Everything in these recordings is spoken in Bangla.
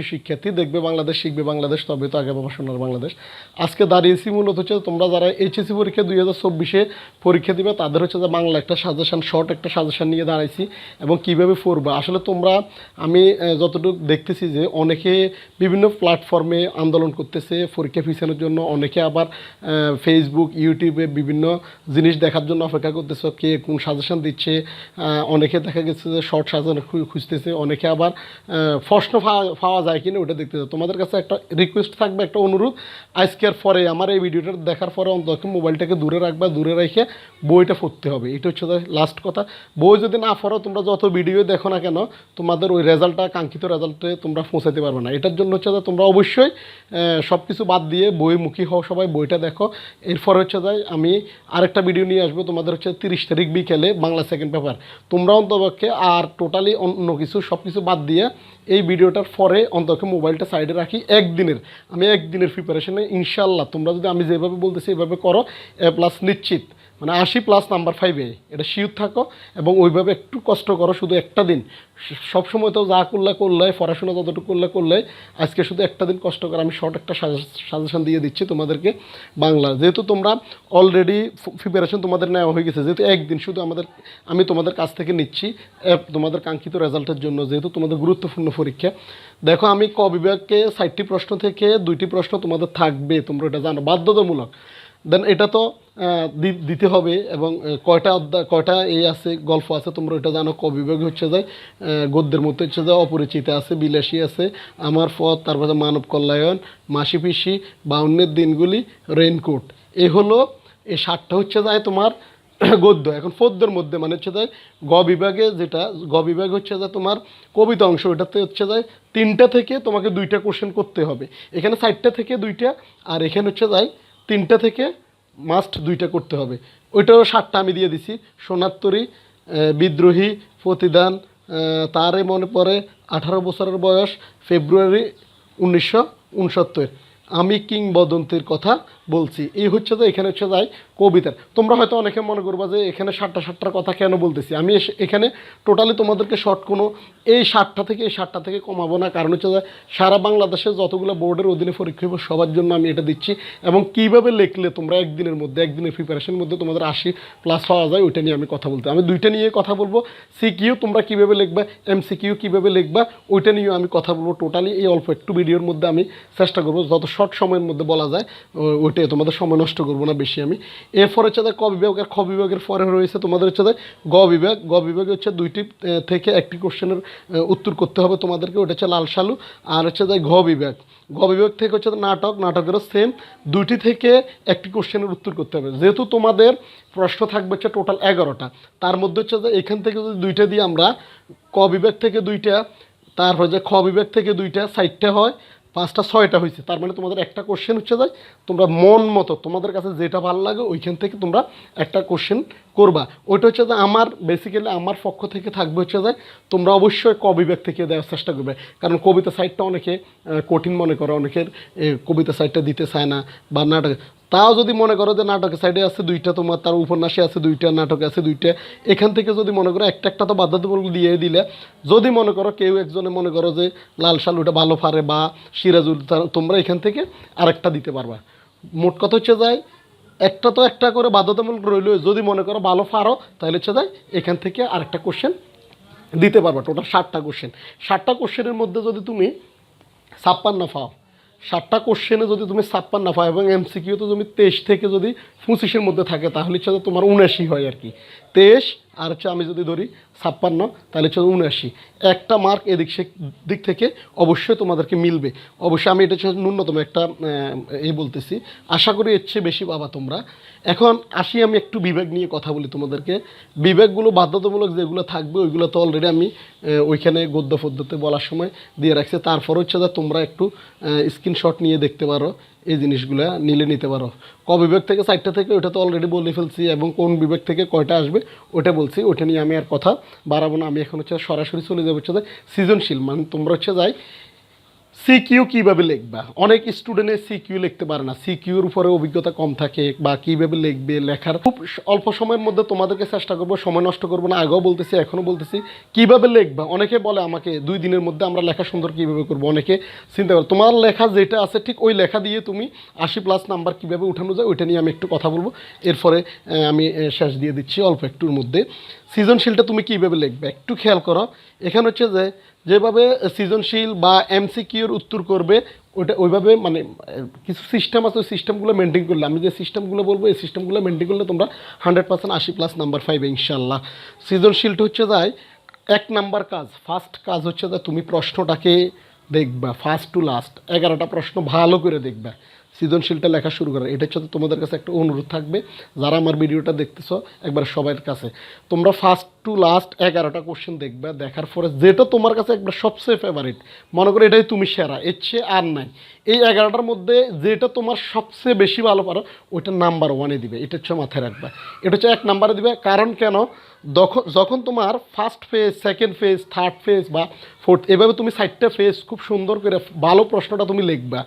শিক্ষার্থী দেখবে বাংলাদেশ, শিখবে বাংলাদেশ, তবে তো আগে বাবা সোনার বাংলাদেশ। আজকে দাঁড়িয়েছি মূলত হচ্ছে তোমরা যারা এইচএসসি পরীক্ষা 2024 পরীক্ষা দিবে তাদের হচ্ছে যে বাংলা একটা সাজেশন, শর্ট একটা সাজেশন নিয়ে দাঁড়াইছি এবং কীভাবে পড়বা। আসলে তোমরা আমি যতটুকু দেখতেছি যে অনেকে বিভিন্ন প্ল্যাটফর্মে আন্দোলন করতেছে পরীক্ষা পিছানোর জন্য, অনেকে আবার ফেসবুক, ইউটিউবে বিভিন্ন জিনিস দেখার জন্য অপেক্ষা করতেছে কে কোন সাজেশন দিচ্ছে। অনেকে দেখা গেছে যে শর্ট সাজেশন খুঁজতেছে, অনেকে আবার প্রশ্ন পাওয়া যায় কিনা ওটা দেখতেছে। তোমাদের কাছে একটা রিকোয়েস্ট থাকবে, একটা অনুরোধ, আজকের পরে আমার এই ভিডিওটা দেখার পরে অন্তত মোবাইলটাকে দূরে রাখবা, দূরে রেখে বইটা পড়তে হবে। এটা হচ্ছে লাস্ট কথা। বই যদি না পড়ো তোমরা যত ভিডিও দেখো না কেন তোমাদের ওই রেজাল্টটা, কাঙ্ক্ষিত রেজাল্টে তোমরা পৌঁছাতে পারবে না। এটার জন্য হচ্ছে যে তোমরা অবশ্যই সব কিছু বাদ দিয়ে বইমুখী হও, সবাই বইটা দেখো। এরপর হচ্ছে যায় আমি আরেকটা ভিডিও নিয়ে আসবো তোমাদের হচ্ছে 30 তারিখ বিকেলে বাংলা সেকেন্ড পেপার। তোমরা অন্তপক্ষে আর টোটালি অন্য কিছু সব কিছু বাদ দিয়ে এই ভিডিওটার পরে অন্তত মোবাইলটা সাইডে রাখি। আমি একদিনের প্রিপারেশনে ইনশাল্লাহ তোমরা যদি আমি যেভাবে বলতেছি এভাবে করো, A+ নিশ্চিত, মানে 80+ নাম্বার 5 এটা শিওর থাকো এবং ওইভাবে একটু কষ্ট করো। শুধু একটা দিন, সবসময় তো যা করলে পড়াশোনা যতটুকু করলে আজকে শুধু একটা দিন কষ্ট করে আমি শর্ট একটা সাজেশন দিয়ে দিচ্ছি তোমাদেরকে বাংলা। যেহেতু তোমরা অলরেডি প্রিপারেশন তোমাদের নেওয়া হয়ে গেছে, যেহেতু একদিন শুধু আমি তোমাদের কাছ থেকে নিচ্ছি তোমাদের কাঙ্ক্ষিত রেজাল্টের জন্য, যেহেতু তোমাদের গুরুত্বপূর্ণ পরীক্ষা। দেখো আমি ক বিভাগকে 60টি প্রশ্ন থেকে 2টি প্রশ্ন তোমাদের থাকবে, তোমরা এটা জানো, বাধ্যতামূলক। দেন এটা তো দিতে হবে এবং কয়টা আছে, গল্প আছে, তোমরা এটা জানো। ক বিভাগে হচ্ছে যায় গদ্যের মধ্যে হচ্ছে যায় অপরিচিতা আছে, বিলাসী আছে, আমার পথ, তারপরে মানব কল্যাণ, মাসি পিসি, 52 দিনগুলি, রেইনকোট। এই 7টা হচ্ছে যায় তোমার গদ্য। এখন পদ্যের মধ্যে মানে হচ্ছে যায় গ বিভাগে হচ্ছে যায় তোমার কবিতা অংশ, এটাতে হচ্ছে যায় 3টা থেকে তোমাকে 2টা কোশ্চেন করতে হবে। এখানে 4টা থেকে 2টা, আর এখানে হচ্ছে যায় 3টা থেকে মাস্ট 2টা করতে হবে। ওইটাও 7টা আমি দিয়ে দিছি। সোনাত্তরী, বিদ্রোহী, প্রতিদান, তারে মনে পড়ে, 18 বছরের বয়স, ফেব্রুয়ারি 1969, আমি কিংবদন্তির কথা বলছি। এই হচ্ছে যে এখানে হচ্ছে যায় কবিতার। তোমরা হয়তো অনেকে মনে করবা যে এখানে 7টার কথা কেন বলতেছি। আমি এখানে টোটালি তোমাদেরকে শর্ট কোনো এই 7টা থেকে কমাবো না, কারণ হচ্ছে যে সারা বাংলাদেশে যতগুলো বোর্ডের অধীনে পরীক্ষা হবে সবার জন্য আমি এটা দিচ্ছি। এবং কীভাবে লিখলে তোমরা একদিনের প্রিপারেশনের মধ্যে তোমাদের 80+ পাওয়া যায়, ওইটা নিয়ে আমি কথা বলতে, আমি 2টা নিয়ে কথা বলবো। সিকিউ তোমরা কীভাবে লিখবা, MCQ কীভাবে লিখবা, ওইটা নিয়েও আমি কথা বলবো। টোটালি এই অল্প একটু ভিডিওর মধ্যে আমি চেষ্টা করবো যত শর্ট সময়ের মধ্যে বলা যায় ওইটাই, তোমাদের সময় নষ্ট করবো না বেশি আমি। এরপর হচ্ছে ক বিভাগের খ বিভাগের পরে রয়েছে তোমাদের হচ্ছে গ বিভাগে হচ্ছে 2টি থেকে 1টি কোশ্চেনের উত্তর করতে হবে তোমাদেরকে, ওটা হচ্ছে লাল সালু। আর হচ্ছে ঘ বিভাগ থেকে হচ্ছে নাটকেরও সেম 2টি থেকে 1টি কোশ্চেনের উত্তর করতে হবে। যেহেতু তোমাদের প্রশ্ন থাকবে হচ্ছে টোটাল 11টা, তার মধ্যে হচ্ছে এখান থেকে যদি 2টা দিয়ে আমরা ক বিভাগ থেকে 2টা, তারপর যে খ বিভাগ থেকে 2টা, 4টা হয়, 5টা 6টা হয়েছে। তার মানে তোমাদের একটা কোশ্চেন হচ্ছে যায় তোমরা মন মতো তোমাদের কাছে যেটা ভালো লাগে ওইখান থেকে তোমরা একটা কোশ্চেন করবা। ওইটা হচ্ছে যে আমার বেসিক্যালি আমার পক্ষ থেকে থাকবে হচ্ছে যে তোমরা অবশ্যই ক বিভাগ থেকে দেওয়ার চেষ্টা করবে, কারণ কবিতা সাইডটা অনেকে কঠিন মনে করে, অনেকের কবিতা সাইডটা দিতে চায় না বা নাটক। তাও যদি মনে করো যে নাটকের সাইডে আছে 2টা, তোমার তার উপন্যাসে আছে 2টা, নাটকে আছে 2টা, এখান থেকে যদি মনে করো একটা তো বাধ্যতামূলক দিয়ে দিলে, যদি মনে করো কেউ একজনে মনে করো যে লাল সালুটা ভালো পারে বা সিরাজুল, তোমরা এখান থেকে আরেকটা দিতে পারবা। মোট কথা হচ্ছে যায় একটা করে বাধ্যতামূলক রইল। যদি মনে করো ভালো পারো তাহলে হচ্ছে যায় এখান থেকে আরেকটা কোশ্চেন দিতে পারবা। Total 7টা question. 7টা কোশ্চেনের মধ্যে যদি তুমি 56 পাও, 7টা কোশ্চেনে যদি তুমি 56 পাও এবং MCQ তো তুমি 23 থেকে যদি 25-এর মধ্যে থাকে তাহলে হচ্ছে তোমার 79 হয় আর কি। 23 আর হচ্ছে আমি যদি ধরি 56, তাহলে হচ্ছে 79। একটা মার্ক দিক থেকে অবশ্যই তোমাদেরকে মিলবে। অবশ্যই আমি এটা হচ্ছে ন্যূনতম একটা বলতেছি, আশা করি এর চেয়ে বেশি পাবা তোমরা। এখন আসি আমি একটু বিভাগ নিয়ে কথা বলি তোমাদেরকে। বিভাগগুলো বাধ্যতামূলক যেগুলো থাকবে ওইগুলো তো অলরেডি আমি ওইখানে গদ্য পদ্ধতি বলার সময় দিয়ে রাখছি। তারপর হচ্ছে যে তোমরা একটু স্ক্রিনশট নিয়ে দেখতে পারো, এই জিনিসগুলো নিতে পারো। ক বিভাগ থেকে 4টা থেকে ওটা তো অলরেডি বলে ফেলছি, এবং কোন বিভাগ থেকে কয়টা আসবে ওটা বলছি। ওটা নিয়ে আমি আর কথা বাড়াবো না। আমি এখন হচ্ছে সরাসরি চলে যাবো হচ্ছে সৃজনশীল। মানে তোমরা হচ্ছে সিকিউ কীভাবে লিখবা, অনেক স্টুডেন্টের সিকিউ লিখতে পারে না, সিকিউর উপরে অভিজ্ঞতা কম থাকে বা কীভাবে লিখবে, লেখার খুব অল্প সময়ের মধ্যে তোমাদেরকে চেষ্টা করবো, সময় নষ্ট করবো না, আগেও বলতেছি এখনও বলতেছি কীভাবে লিখবা। অনেকে বলে আমাকে 2 দিনের মধ্যে আমরা লেখা সুন্দর কীভাবে করবো, অনেকে চিন্তা করো তোমার লেখা যেটা আছে ঠিক ওই লেখা দিয়ে তুমি 80+ নাম্বার কীভাবে উঠানো যায় ওইটা নিয়ে আমি একটু কথা বলবো। এরপরে আমি শেষ দিয়ে দিচ্ছি অল্প একটুর মধ্যে। সৃজনশীলটা তুমি কীভাবে লিখবে একটু খেয়াল করো। এখানে হচ্ছে যে যেভাবে সৃজনশীল বা এমসিকিউর উত্তর করবে ওইটা ওইভাবে মানে কিছু সিস্টেম আছে, ওই সিস্টেমগুলো মেনটেন করলে, আমি যে সিস্টেমগুলো বলবো এই সিস্টেমগুলো মেনটেন করলে তোমরা 100% 80+ নাম্বার পাইবে ইনশাল্লাহ। সৃজনশীলটা হচ্ছে যায় 1 নাম্বার কাজ, ফার্স্ট কাজ হচ্ছে যে তুমি প্রশ্নটাকে দেখবা ফার্স্ট টু লাস্ট, 11টা প্রশ্ন ভালো করে দেখবা সৃজনশীলটা লেখা শুরু করা। এটা হচ্ছে তোমাদের কাছে একটা অনুরোধ থাকবে, যারা আমার ভিডিওটা দেখতেছো একবার সবার কাছে, তোমরা ফার্স্ট টু লাস্ট 11টা কোশ্চেন দেখবে। দেখার পরে যেটা তোমার কাছে একবার সবচেয়ে ফেভারিট মনে করো এটাই তুমি সেরা, এর চেয়ে আর নাই, এই 11টার মধ্যে যেটা তোমার সবচেয়ে বেশি ভালো পারো ওইটা নাম্বার 1-এ দিবে। এটা হচ্ছে মাথায় রাখবে, এটা হচ্ছে 1 নাম্বারে দিবে। কারণ কেন, যখন তোমার first phase, second phase, third phase বা ফোর্থ, এভাবে তুমি 4টা ফেজ খুব সুন্দর করে ভালো প্রশ্নটা তুমি লিখবা।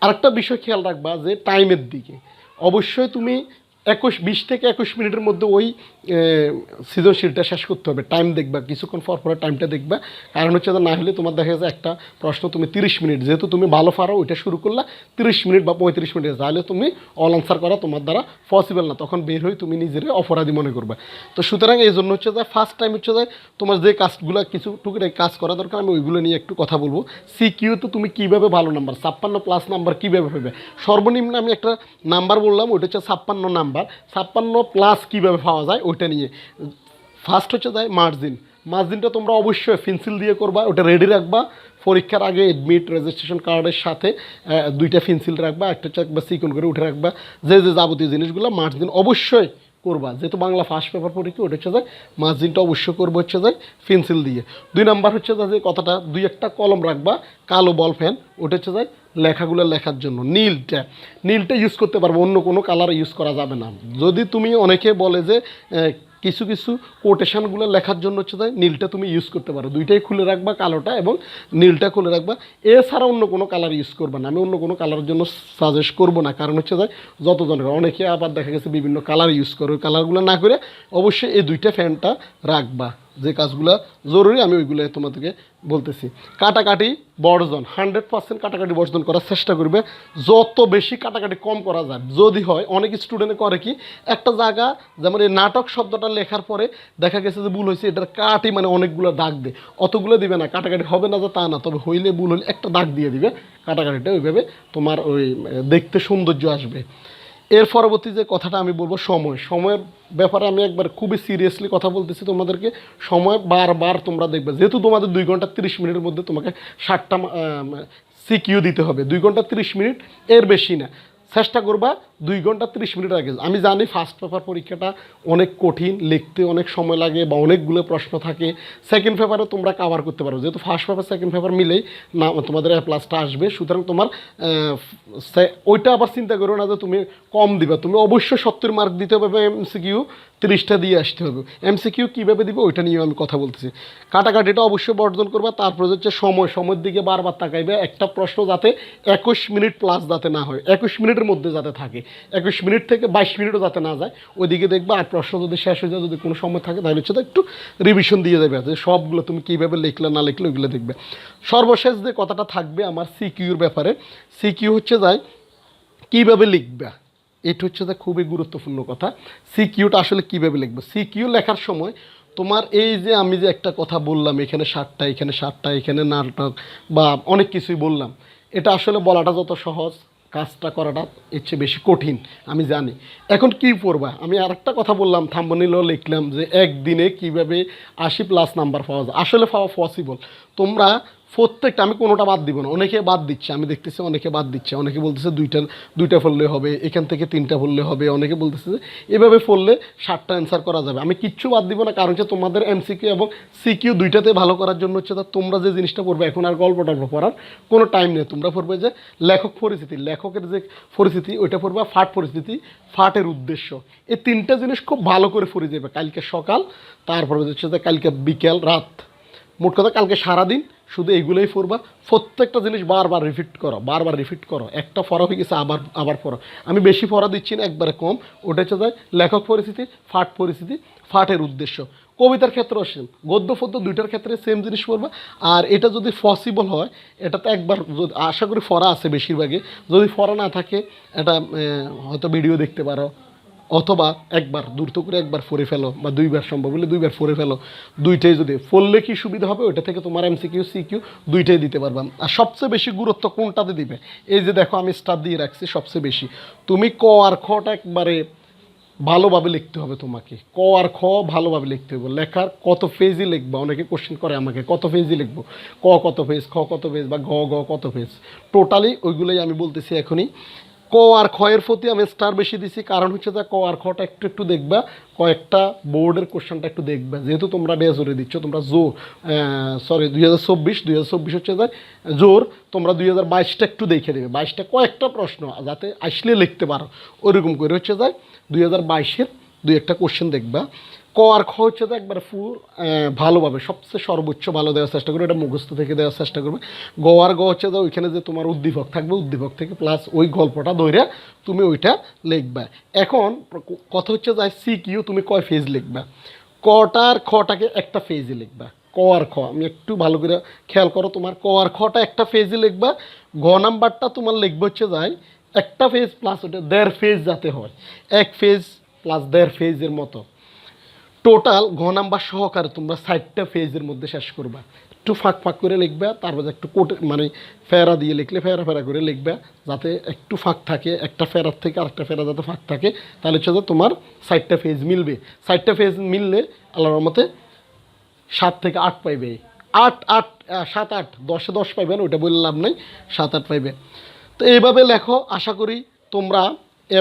আরেকটা বিষয় খেয়াল রাখবা যে টাইমের দিকে অবশ্যই তুমি 20 থেকে 21 মিনিটের মধ্যে ওই সৃজনশীলটা শেষ করতে হবে। টাইম দেখবা, কিছুক্ষণ পরে টাইমটা দেখবা। কারণ হচ্ছে না হলে তোমার দেখা যাচ্ছে একটা প্রশ্ন তুমি 30 মিনিট, যেহেতু তুমি ভালো পারো ওইটা শুরু করলা 30 মিনিট বা 35 মিনিট, তাহলে তুমি অল আনসার করা তোমার দ্বারা পসিবল না, তখন বের হয়ে তুমি নিজের অপরাধী মনে করবে। তো সুতরাং এই জন্য হচ্ছে যে ফার্স্ট টাইম হচ্ছে যে তোমার যে কাজগুলো কিছু টুকটাক কাজ করা দরকার, আমি ওইগুলো নিয়ে একটু কথা বলবো। সিকিউ তো তুমি কীভাবে ভালো নাম্বার 56+ নাম্বার কীভাবে পাবে, সর্বনিম্ন আমি একটা নাম্বার বললাম ওইটা হচ্ছে 56 নাম্বার। 56+ কীভাবে পাওয়া যায় ওইটা নিয়ে ফার্স্ট হচ্ছে যায় মার্জিনটা তোমরা অবশ্যই পেন্সিল দিয়ে করবা, ওটা রেডি রাখবা। পরীক্ষার আগে এডমিট রেজিস্ট্রেশন কার্ডের সাথে 2টা পেন্সিল রাখবা, একটা হচ্ছে একবার সিকন করে উঠে রাখবা। যে যাবতীয় জিনিসগুলো মার্জিন অবশ্যই করবা, যেহেতু বাংলা ফার্স্ট পেপার পরীক্ষা ওটা হচ্ছে যায় মার্জিনটা অবশ্যই করবো হচ্ছে যায় পেন্সিল দিয়ে। 2 নাম্বার হচ্ছে যে কথাটা 2-1টা কলম রাখবা, কালো বল পেন, ওটা হচ্ছে যায় লেখাগুলো লেখার জন্য। নীলটা ইউজ করতে পারবো, অন্য কোনো কালার ইউজ করা যাবে না। যদি তুমি অনেকে বলে যে কিছু কোটেশনগুলো লেখার জন্য হচ্ছে তাই নীলটা তুমি ইউজ করতে পারো, 2টাই খুলে রাখবা, কালোটা এবং নীলটা খুলে রাখবা। এছাড়া অন্য কোনো কালার ইউজ করবা না, আমি অন্য কোনো কালারের জন্য সাজেস্ট করবো না। কারণ হচ্ছে তাই যতজনের অনেকে আবার দেখা গেছে বিভিন্ন কালার ইউজ করে, ওই কালারগুলো না করে অবশ্যই এই 2টা ফ্যানটা রাখবা। যে কাজগুলো জরুরি আমি ওইগুলো তোমাদেরকে বলতেছি। কাটাকাটি বর্জন 100% কাটাকাটি বর্জন করার চেষ্টা করবে, যত বেশি কাটাকাটি কম করা যায়। যদি হয় অনেক স্টুডেন্টে করে কি একটা জায়গা যেমন এই নাটক শব্দটা লেখার পরে দেখা গেছে যে ভুল হয়েছে, এটার কাটি মানে অনেকগুলো দাগ দে, অতগুলো দিবে না, কাটাকাটি হবে না যে তা না, তবে হইলে ভুল হইলে একটা দাগ দিয়ে দিবে। কাটাকাটিটা ওইভাবে তোমার ওই দেখতে সৌন্দর্য আসবে। এর পরবর্তী যে কথাটা আমি বলবো সময়ের ব্যাপারে আমি একবার খুবই সিরিয়াসলি কথা বলতেছি তোমাদেরকে। সময় বারবার তোমরা দেখবে, যেহেতু তোমাদের 2 ঘন্টা 30 মিনিটের মধ্যে তোমাকে 60টা সিকিউ দিতে হবে, 2 ঘন্টা 30 মিনিট, এর বেশি না। চেষ্টা করবা 2 ঘন্টা 30 মিনিট আগে। আমি জানি ফার্স্ট পেপার পরীক্ষাটা অনেক কঠিন, লিখতে অনেক সময় লাগে বা অনেকগুলো প্রশ্ন থাকে। সেকেন্ড পেপারে তোমরা কভার করতে পারো, যেহেতু ফার্স্ট পেপার সেকেন্ড পেপার মিলেই না তোমাদের A+টা আসবে। সুতরাং তোমার ওইটা আবার চিন্তা করো না যে তুমি কম দিবা, তুমি অবশ্যই 70 মার্ক দিতে হবে, এমসিকিউ 30টা দিয়ে আসতে হবে। এমসিকিউ কীভাবে দিবে ওইটা নিয়ে আমি কথা বলতেছি। কাটাকাটিটা অবশ্যই বর্জন করবা। তারপরে হচ্ছে সময়ের দিকে বারবার তাকাইবে, একটা প্রশ্ন যাতে 21 মিনিট প্লাস যাতে না হয়, 21 মিনিটের মধ্যে যাতে থাকে, 21 মিনিট থেকে 22 মিনিটও যাতে না যায়, ওইদিকে দেখবা। আর প্রশ্ন যদি শেষ হয়ে যায়, যদি কোনো সময় থাকে, তাহলে হচ্ছে একটু রিভিশন দিয়ে যাবে, যে সবগুলো তুমি কীভাবে লিখলে না লিখলে ওইগুলো দেখবে। সর্বশেষ যে কথাটা থাকবে আমার সিকিউর ব্যাপারে, সিকিউ হচ্ছে যায় কীভাবে লিখবা, এটা হচ্ছে যে খুবই গুরুত্বপূর্ণ কথা। সিকিউটা আসলে কীভাবে লিখবে, সিকিউ লেখার সময় তোমার এই যে আমি যে একটা কথা বললাম, এখানে 7টা, এখানে 7টা, এখানে নাটক বা অনেক কিছুই বললাম, এটা আসলে বলাটা যত সহজ, কাজটা করাটা এর চেয়ে বেশি কঠিন আমি জানি। এখন কি করবা, আমি আরেকটা কথা বললাম, থাম্বনেইলেও লিখলাম যে একদিনে কিভাবে 80+ নাম্বার পাওয়া যায়। আসলে পাওয়া পসিবল। তোমরা প্রত্যেকটা, আমি কোনোটা বাদ দিব না, অনেকে বাদ দিচ্ছে, আমি দেখতেছি অনেকে বাদ দিচ্ছে, অনেকে বলতেছে দুইটা পড়লে হবে, এখান থেকে 3টা পড়লে হবে, অনেকে বলতেছে যে এভাবে পড়লে 7টা অ্যান্সার করা যাবে। আমি কিচ্ছু বাদ দিব না, কারণ হচ্ছে তোমাদের এমসিকিউ এবং সিকিউ 2টাতে ভালো করার জন্য হচ্ছে তোমরা যে জিনিসটা পড়বে, এখন আর গল্প টল্প পড়ার কোনো টাইম নেই। তোমরা পড়বে যে লেখকের যে পরিস্থিতি ওইটা পড়বে, ফাট পরিস্থিতি, ফাটের উদ্দেশ্য, এই 3টা জিনিস খুব ভালো করে পড়ে যাবে কালকে সকাল, তারপরে হচ্ছে যে কালকে বিকেল রাত, মোট কথা কালকে সারাদিন শুধু এইগুলোই পড়বা, প্রত্যেকটা জিনিস বারবার রিপিট করো, একটা পড়া হয়ে গেছে আবার আবার পড়ো। আমি বেশি পড়া দিচ্ছি না, একবারে কম। ওটা হচ্ছে যায় লেখক পরিস্থিতি, পরিস্থিতি, ফাটের উদ্দেশ্য। কবিতার ক্ষেত্রেও সেম, গদ্য পদ্য দুইটার ক্ষেত্রে সেম জিনিস পড়বা। আর এটা যদি পসিবল হয়, এটা তো একবার আশা করি পড়া আছে বেশিরভাগই, যদি পড়া না থাকে এটা হয়তো ভিডিও দেখতে পারো, অথবা একবার দ্রুত করে একবার পড়ে ফেলো, বা দুইবার সম্ভব হলে দুইবার পড়ে ফেলো। দুইটাই যদি পড়লে কি সুবিধা হবে, ওইটা থেকে তোমার এমসিকিউ সিকিউ দুইটাই দিতে পারবা। আর সবচেয়ে বেশি গুরুত্ব কোনটাতে দিবে, এই যে দেখো আমি স্টার দিয়ে রাখছি সবচেয়ে বেশি। তুমি ক আর খটা একবারে ভালোভাবে লিখতে হবে তোমাকে, ক আর খ ভালোভাবে লিখতে হবে। লেখার কত পেজই লিখবা, অনেকে কোশ্চেন করে আমাকে কত পেজই লিখবো, ক কত পেজ, খ কত পেজ, বা গ কত পেজ, টোটালি ওইগুলোই আমি বলতেছি এখনই। ক আর খয়ের প্রতি আমি স্টার বেশি দিছি, কারণ হচ্ছে যে ক আর খটা একটু একটু দেখবা, কয়েকটা বোর্ডের কোশ্চেনটা একটু দেখবা, যেহেতু তোমরা বেজোরে দিচ্ছ, তোমরা জোর 2024 হচ্ছে যে জোর, তোমরা 2022টা একটু দেখে দেবে, 22টা কয়েকটা প্রশ্ন যাতে আসলে লিখতে পারো, ওরকম করে হচ্ছে যায় 2022-এর দুই একটা কোশ্চেন দেখবা। ক আর খ হচ্ছে তো একবার ফুল ভালোভাবে সবচেয়ে সর্বোচ্চ ভালো দেওয়ার চেষ্টা করবে, এটা মুখস্থ থেকে দেওয়ার চেষ্টা করবে। গ আর গ হচ্ছে যে ওইখানে যে তোমার উদ্দীপক থাকবে, উদ্দীপক থেকে প্লাস ওই গল্পটা ধরে তুমি ওইটা লিখবা। এখন কথা হচ্ছে যে সি কিউ তুমি কয় ফেজ লিখবা, কটার খটাকে একটা ফেজে লিখবা। ক আর খ আমি একটু ভালো করে খেয়াল করো, তোমার ক আর খটা একটা ফেজে লিখবা। ঘ নাম্বারটা তোমার লিখবে হচ্ছে যায় একটা ফেজ প্লাস ওটা 1.5 ফেজ যাতে হয়, এক ফেজ প্লাস 1.5 ফেজের মতো। টোটাল ঘ নাম্বার সহকারে তোমরা 60টা ফেজের মধ্যে শেষ করবা। একটু ফাঁক ফাঁক করে লিখবা, তারপর একটু কোট মানে ফেরা দিয়ে লিখলে ফেরা ফেরা করে লিখবা, যাতে একটু ফাঁক থাকে, একটা ফেরার থেকে আরেকটা ফেরা যাতে ফাঁক থাকে, তাহলে হচ্ছে যে তোমার 60টা ফেজ মিলবে। 60টা ফেজ মিললে আল্লাহর রহমতে 7 থেকে 8 পাইবে, 7 8 10-এ 10 পাইবে না, ওইটা বললে লাভ নাই, 7 8 পাইবে। তো এইভাবে লেখো, আশা করি তোমরা A+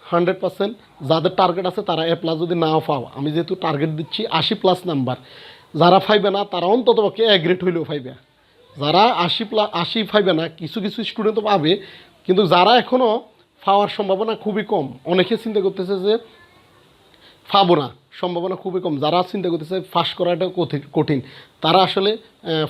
100%। যাদের টার্গেট আছে তারা A+ যদি নাও পাও, আমি যেহেতু টার্গেট দিচ্ছি 80+ নাম্বার, যারা পাইবে না তারা অন্তত পক্ষে A গ্রেড হইলেও পাইবে। যারা 80 পাইবে না, কিছু কিছু স্টুডেন্ট তো পাবে, কিন্তু যারা এখনও পাওয়ার সম্ভাবনা খুবই কম, অনেকে চিন্তা করতেছে যে পাবো না, সম্ভাবনা খুবই কম, যারা চিন্তা করতেছে ফাঁস করাটা কঠিন, তারা আসলে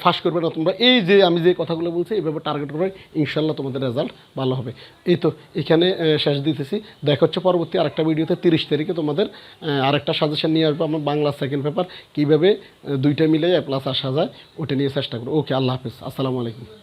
ফাঁস করবে না। তোমরা এই যে আমি যে কথাগুলো বলছি এইভাবে টার্গেট করে, ইনশাল্লাহ তোমাদের রেজাল্ট ভালো হবে। এই তো এখানে শেষ দিতেছি, দেখা হচ্ছে পরবর্তী আরেকটা ভিডিওতে। 30 তারিখে তোমাদের আরেকটা সাজেশন নিয়ে আসবো, আমার বাংলা সেকেন্ড পেপার কীভাবে দুইটা মিলে A+ আসা যায়, ওটা নিয়ে চেষ্টা করবো। ওকে, আল্লাহ হাফিজ, আসসালামু আলাইকুম।